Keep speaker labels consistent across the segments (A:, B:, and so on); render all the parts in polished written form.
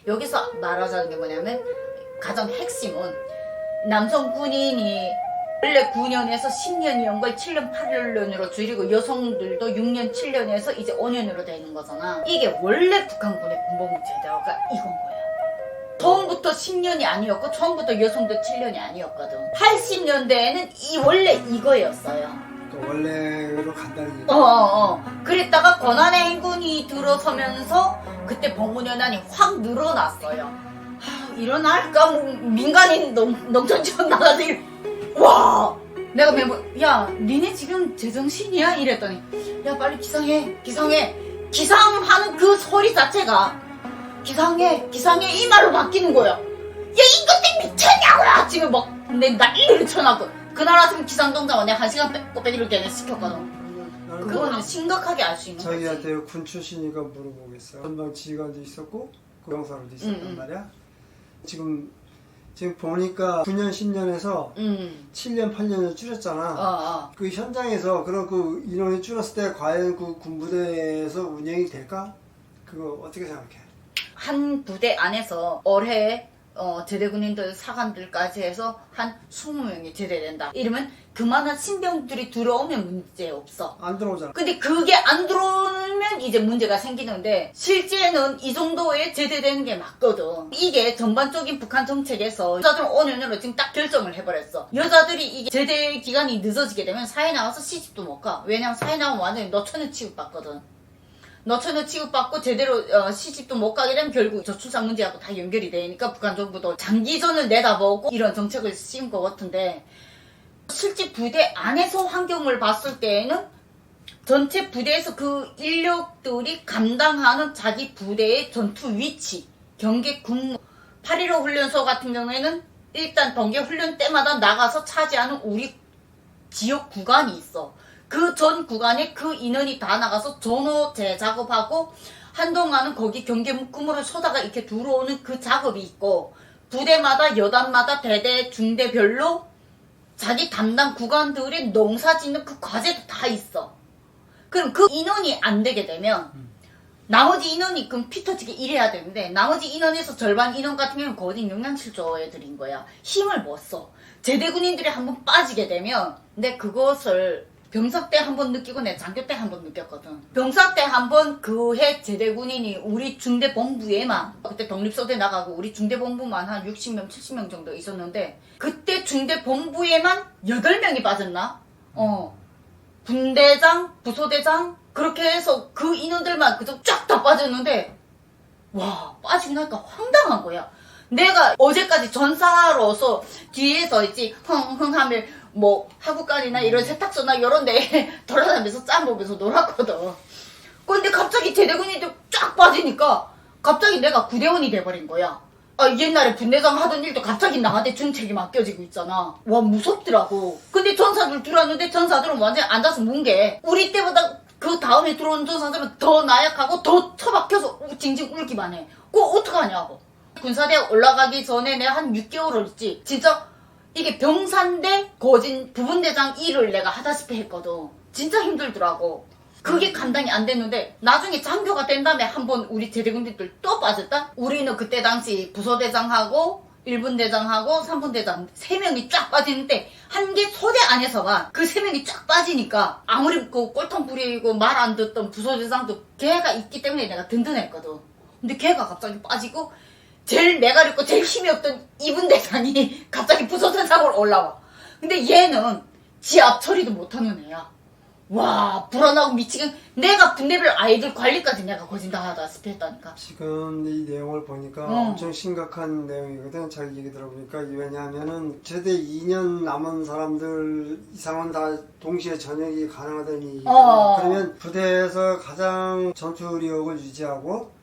A: 여기서 말하자는 게 뭐냐면 가장 핵심은 남성 군인이 원래 9년에서 10년이온 걸 7년 8년으로 줄이고 여성들도 6년 7년에서 이제 5년으로 되는 거잖아. 이게 원래 북한군의 군복무 제도가 이건 거야. 처음부터 10년이 아니었고 처음부터 여성도 7년이 아니었거든. 80년대에는 원래 이거였어요.
B: 원래로 간다는 얘기.
A: 그랬다가 권한의 행군이 들어서면서 그때 복무연한이 확 늘어났어요. 일어날까? 뭐 민간인 농촌 지원 나가지. 와! 내가 멤버, 야, 니네 지금 제정신이야? 이랬더니, 야, 빨리 기상해. 기상하는 그 소리 자체가, 기상해. 이 말로 바뀌는 거야. 야, 이것들 미쳤냐고요! 지금 막, 내 난리를 쳐놨고. 그날 아침 기상동장 내가 1시간 빼기를 걔네 시켰거든. 그거는 심각하게 알 수 있는 거지.
B: 자기한테 군 출신이니까 물어보겠어요. 전방 지휘관도 있었고, 구경사로도 있었단 말이야. 지금 보니까 9년, 10년에서 7년, 8년을 줄였잖아. 그 현장에서 그런 그 인원이 줄었을 때 과연 그 군부대에서 운영이 될까? 그거 어떻게 생각해?
A: 한 부대 안에서 올해 제대군인들 사관들까지 해서 한 20명이 제대된다. 이러면 그만한 신병들이 들어오면 문제 없어.
B: 안 들어오잖아.
A: 근데 그게 안 들어오면 이제 문제가 생기는데 실제는 이 정도에 제대되는 게 맞거든. 이게 전반적인 북한 정책에서 여자들은 5년으로 지금 딱 결정을 해버렸어. 여자들이 이게 제대 기간이 늦어지게 되면 사회 나와서 시집도 못 가. 왜냐면 사회 나오면 완전히 너처는 취급받거든. 너처는 취급받고 제대로 시집도 못 가게 되면 결국 저출산 문제하고 다 연결이 되니까 북한 정부도 장기전을 내다보고 이런 정책을 씌운 것 같은데, 실제 부대 안에서 환경을 봤을 때에는 전체 부대에서 그 인력들이 감당하는 자기 부대의 전투 위치, 경계 군무, 8.15 훈련소 같은 경우에는 일단 동계 훈련 때마다 나가서 차지하는 우리 지역 구간이 있어. 그 전 구간에 그 인원이 다 나가서 전호 재작업하고 한동안은 거기 경계 묶음으로 쏘다가 이렇게 들어오는 그 작업이 있고, 부대마다 여단마다 대대 중대별로 자기 담당 구간들의 농사 짓는 그 과제도 다 있어. 그럼 그 인원이 안 되게 되면 나머지 인원이 그럼 피 터지게 일해야 되는데, 나머지 인원에서 절반 인원 같은 경우는 거진 영양실조 애들인 거야. 힘을 못 써. 제대군인들이 한번 빠지게 되면, 근데 그것을 병사 때 한 번 느끼고 내 장교 때 한 번 느꼈거든. 병사 때 한 번 그 해 제대군인이 우리 중대본부에만, 그때 독립소대 나가고 우리 중대본부만 한 60명 70명 정도 있었는데, 그때 중대본부에만 8명이 빠졌나? 분대장, 부소대장 그렇게 해서 그 인원들만 그저 쫙 다 빠졌는데, 와, 빠지고 나니까 황당한 거야. 내가 어제까지 전사로서 뒤에서 있지 흥흥하며 뭐 하구간이나 이런 세탁소나 이런 데 돌아다니면서 짬 보면서 놀았거든. 근데 갑자기 제대군인들 쫙 빠지니까 갑자기 내가 구대원이 돼버린 거야. 옛날에 분대장 하던 일도 갑자기 나한테 중책이 맡겨지고 있잖아. 와, 무섭더라고. 근데 전사들 들어왔는데 전사들은 완전 앉아서 뭉개. 우리 때보다 그 다음에 들어온 전사들은 더 나약하고 더 처박혀서 징징 울기만 해. 그거 어떡하냐고. 군사대 올라가기 전에 내가 한 6개월을 있지. 진짜 이게 병사인데 거진 부분대장 일을 내가 하다시피 했거든. 진짜 힘들더라고. 그게 감당이 안 됐는데 나중에 장교가 된 다음에 한번 우리 제대군인들 또 빠졌다? 우리는 그때 당시 부소대장하고 1분대장하고 3분대장 3명이 쫙 빠지는데, 한 개 소대 안에서만 그 3명이 쫙 빠지니까 아무리 그 꼴통 부리고 말 안 듣던 부소대장도 걔가 있기 때문에 내가 든든했거든. 근데 걔가 갑자기 빠지고 제일 매가리고 제일 힘이 없던 2분대장이 갑자기 부소대장으로 올라와. 근데 얘는 지 앞 처리도 못하는 애야. 와, 불안하고 미치겠. 내가 분대별 아이들 관리까지 내가 거진 다 하다시피 했다니까.
B: 지금 이 내용을 보니까 엄청 심각한 내용이거든. 자기 얘기 들어보니까. 왜냐하면은 제대 2년 남은 사람들 이상은 다 동시에 전역이 가능하다는 얘기야. 그러면 부대에서 가장 전투력을 유지하고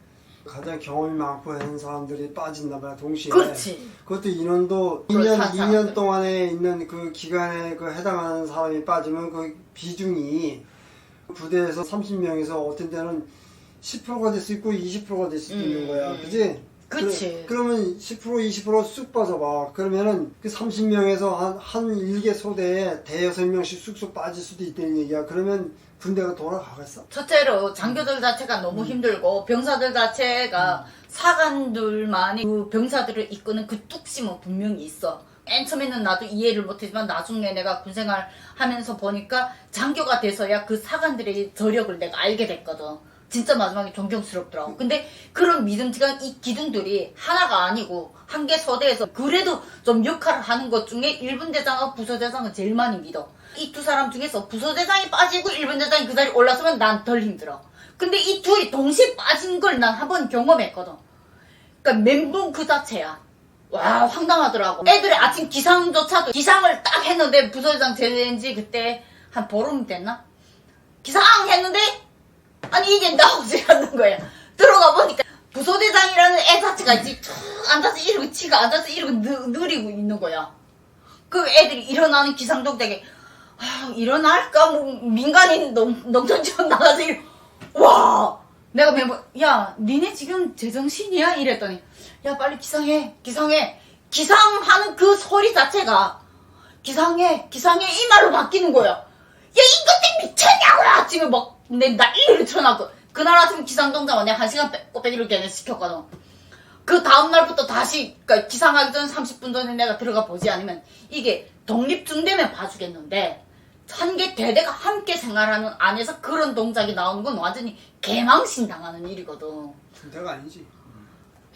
B: 가장 경험이 많고 하는 사람들이 빠진단 말이야, 동시에.
A: 그렇지.
B: 그것도 인원도 2년 동안에 있는 그 기간에 그 해당하는 사람이 빠지면 그 비중이 부대에서 30명에서 어떤 때는 10%가 될 수 있고 20%가 될 수도 있는 거야. 그지?
A: 그치.
B: 그러면 10% 20% 쑥 빠져봐. 그러면은 그 30명에서 한 일개 소대에 대여섯 명씩 쑥쑥 빠질 수도 있다는 얘기야. 그러면 군대가 돌아가겠어?
A: 첫째로 장교들 자체가 너무 힘들고 병사들 자체가 사관들만의 그 병사들을 이끄는 그 뚝심은 분명히 있어. 맨 처음에는 나도 이해를 못했지만 나중에 내가 군생활 하면서 보니까 장교가 돼서야 그 사관들의 저력을 내가 알게 됐거든. 진짜 마지막에 존경스럽더라고. 근데 그런 믿음직한 이 기둥들이 하나가 아니고 한 개 서대에서 그래도 좀 역할을 하는 것 중에 1분 대장하고 부서대장은 제일 많이 믿어. 이 두 사람 중에서 부서대장이 빠지고 1분 대장이 그 자리에 올라서면 난 덜 힘들어. 근데 이 둘이 동시에 빠진 걸 난 한 번 경험했거든. 그러니까 멘붕 그 자체야. 와, 황당하더라고. 애들의 아침 기상조차도 기상을 딱 했는데 부서대장 제대된 지 그때 한 보름 됐나? 기상 했는데 아니 이게 나오지 않는 거야. 들어가 보니까 부소대장이라는 애 자체가 이제 툭 앉아서 이러고 지가 앉아서 이러고 느리고 있는 거야. 그 애들이 일어나는 기상동작에 일어날까? 뭐 민간인 농촌지원 나가서 와 내가 멤버 야 니네 지금 제정신이야? 이랬더니 야 빨리 기상해 기상하는 그 소리 자체가 기상해 이 말로 바뀌는 거야. 야 이것들 미쳤냐고요. 지금 막 내 난리를 쳐놨고 그날 아침 기상동작 내가 1시간 빼기를 걔네 시켰거든. 그 다음날부터 다시 그러니까 기상하기 전 30분 전에 내가 들어가 보지 않으면 이게 독립중대면 봐주겠는데 한 개 대대가 함께 생활하는 안에서 그런 동작이 나오는 건 완전히 개망신 당하는 일이거든.
B: 중대가 아니지.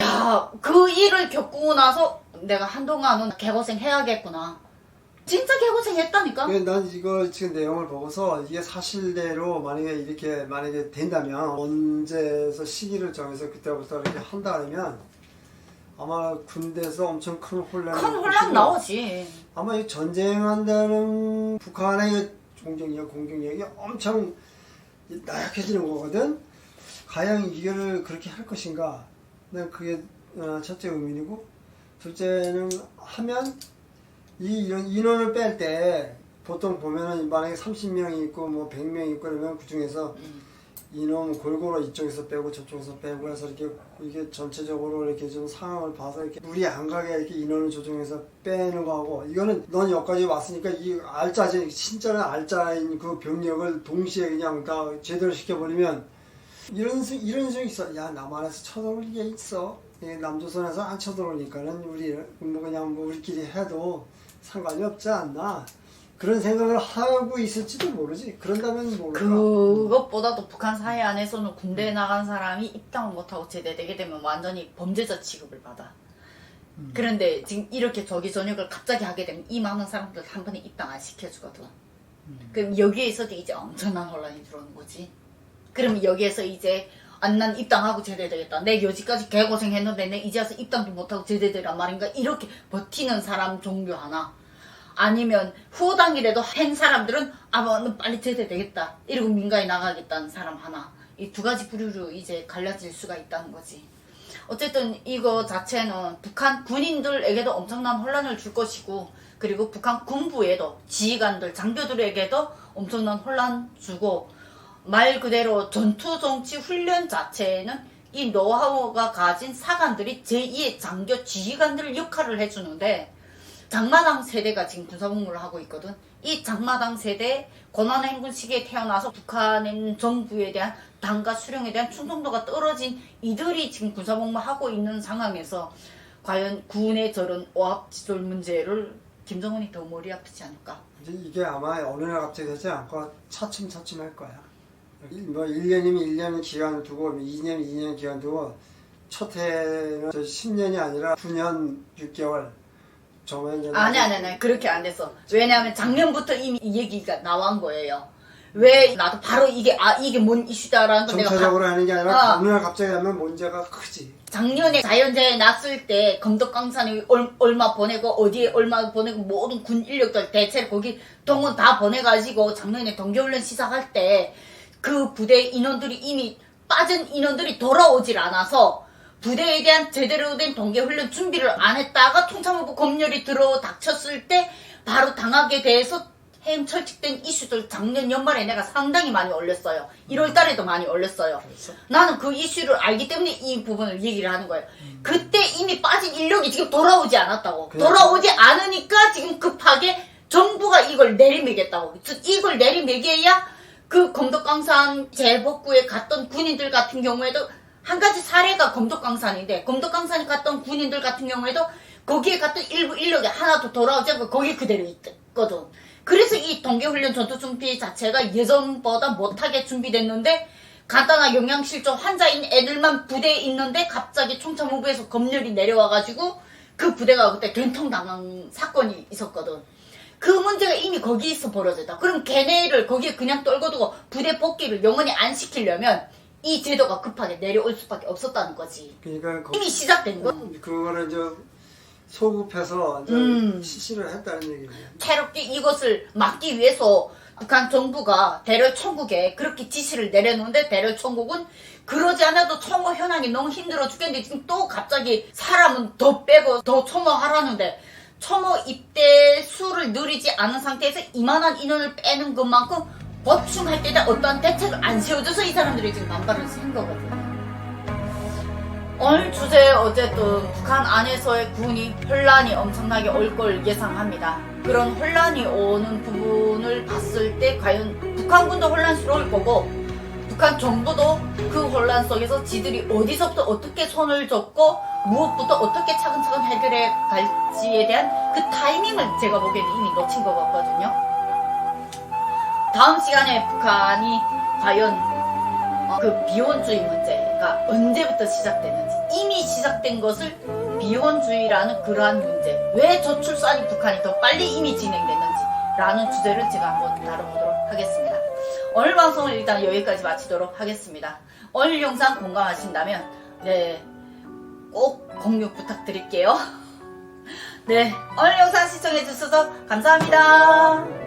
A: 야, 그 일을 겪고 나서 내가 한동안은 개고생 해야겠구나. 진짜 개고생 했다니까?
B: 난 이거 지금 내용을 보고서 이게 사실대로 만약에 된다면 언제에서 시기를 정해서 그때부터 이렇게 한다 하면 아마 군대에서 엄청 큰 혼란
A: 나오지.
B: 아마 이 전쟁한다는 북한의 공격력이 엄청 나약해지는 거거든. 과연 이거를 그렇게 할 것인가? 난 그게 첫째 의문이고, 둘째는 하면 이런 인원을 뺄 때 보통 보면은 만약에 30명이 있고 뭐 100명이 있고 그러면 그 중에서 인원 골고루 이쪽에서 빼고 저쪽에서 빼고 해서 이게 전체적으로 이렇게 좀 상황을 봐서 이렇게 물이 안 가게 이렇게 인원을 조정해서 빼는 거하고, 이거는 넌 여기까지 왔으니까 이 진짜는 알짜인 그 병력을 동시에 그냥 다 제대로 시켜버리면 이런 수 있어. 야, 남한에서 쳐들어올 게 있어. 남조선에서 안 쳐들어오니까는 우리끼리 해도 상관이 없지 않나. 그런 생각을 하고 있을지도 모르지. 그런다면 모르겠다.
A: 그것보다도 북한 사회 안에서는 군대에 나간 사람이 입당을 못하고 제대되게 되면 완전히 범죄자 취급을 받아. 그런데 지금 이렇게 조기 전역을 갑자기 하게 되면 이 많은 사람들 한 번에 입당 안 시켜주거든. 그럼 여기에서도 이제 엄청난 혼란이 들어오는 거지. 그러면 여기에서 이제 난 입당하고 제대되겠다. 내 여지까지 개고생했는데 내 이제 와서 입당도 못하고 제대되란 말인가? 이렇게 버티는 사람 종류 하나. 아니면 후당이라도 한 사람들은 뭐 빨리 제대되겠다. 이러고 민가에 나가겠다는 사람 하나. 이 두 가지 부류로 이제 갈라질 수가 있다는 거지. 어쨌든 이거 자체는 북한 군인들에게도 엄청난 혼란을 줄 것이고, 그리고 북한 군부에도 지휘관들, 장교들에게도 엄청난 혼란 주고, 말 그대로 전투정치 훈련 자체에는 이 노하우가 가진 사관들이 제2의 장교 지휘관들 역할을 해주는데, 장마당 세대가 지금 군사복무를 하고 있거든. 이 장마당 세대 고난행군 시기에 태어나서 북한의 정부에 대한 당과 수령에 대한 충성도가 떨어진 이들이 지금 군사복무하고 있는 상황에서 과연 군의 저런 오합지졸 문제를 김정은이 더 머리 아프지 않을까?
B: 이게 아마 어느 날 갑자기 되지 않고 차츰차츰 할 거야. 뭐 1년이면 1년 기간 두고 2년 2년 기간 두고 첫 해는 10년이 아니라 9년 6개월.
A: 아니 그렇게 안 됐어. 왜냐하면 작년부터 이미 이 얘기가 나온 거예요. 왜 나도 바로 이게 뭔 이슈다라는 걸 내가
B: 정체적으로 하는 게 아니라 어느 날 갑자기 하면 문제가 크지.
A: 작년에 자연재해 났을 때 검덕강산이 얼마 보내고 어디에 얼마 보내고 모든 군 인력들 대체로 거기 동원 다 보내가지고 작년에 동계훈련 시작할 때 그 부대 인원들이 이미 빠진 인원들이 돌아오질 않아서 부대에 대한 제대로 된 동계훈련 준비를 안 했다가 통참호부 검열이 들어 닥쳤을 때 바로 당하게 돼서 철칙된 이슈들 작년 연말에 내가 상당히 많이 올렸어요. 1월 달에도 많이 올렸어요. 나는 그 이슈를 알기 때문에 이 부분을 얘기를 하는 거예요. 그때 이미 빠진 인력이 지금 돌아오지 않았다고. 돌아오지 않으니까 지금 급하게 정부가 이걸 내리매겠다고. 이걸 내리매겨야 그 검덕강산 재복구에 갔던 군인들 같은 경우에도 한 가지 사례가 검독강산인데, 검독강산에 갔던 군인들 같은 경우에도 거기에 갔던 일부 인력이 하나도 돌아오지 않고 거기 그대로 있거든. 그래서 이 동계훈련 전투준비 자체가 예전보다 못하게 준비됐는데, 간단한 영양실조 환자인 애들만 부대에 있는데 갑자기 총참모부에서 검열이 내려와가지고 그 부대가 그때 된통당한 사건이 있었거든. 그 문제가 이미 거기서 벌어졌다. 그럼 걔네를 거기에 그냥 떨궈두고 부대 복귀를 영원히 안 시키려면 이 제도가 급하게 내려올 수밖에 없었다는 거지.
B: 그러니까
A: 이미 시작된 거.
B: 그거를 이제 소급해서 이제 실시를 했다는 얘기죠.
A: 새롭게 이것을 막기 위해서 북한 정부가 대열 총국에 그렇게 지시를 내려놓는데, 대열 총국은 그러지 않아도 청모 현황이 너무 힘들어 죽겠는데 지금 또 갑자기 사람은 더 빼고 더 청모하라는데, 청모 입대 수를 늘리지 않은 상태에서 이만한 인원을 빼는 것만큼 보충할 때에 어떠한 대책을 안 세워줘서 이 사람들이 지금 반발을 쓴 거거든요. 오늘 주제 어쨌든 북한 안에서의 군이 혼란이 엄청나게 올 걸 예상합니다. 그런 혼란이 오는 부분을 봤을 때 과연 북한군도 혼란스러울 거고, 북한 정부도 그 혼란 속에서 지들이 어디서부터 어떻게 손을 잡고 무엇부터 어떻게 차근차근 해결해 갈지에 대한 그 타이밍을 제가 보기에는 이미 놓친 것 같거든요. 다음 시간에 북한이 과연 그 비혼주의 문제가 언제부터 시작됐는지, 이미 시작된 것을 비혼주의라는 그러한 문제, 왜 저출산이 북한이 더 빨리 이미 진행됐는지 라는 주제를 제가 한번 다뤄보도록 하겠습니다. 오늘 방송을 일단 여기까지 마치도록 하겠습니다. 오늘 영상 공감하신다면 꼭 공유 부탁드릴게요. 오늘 영상 시청해주셔서 감사합니다.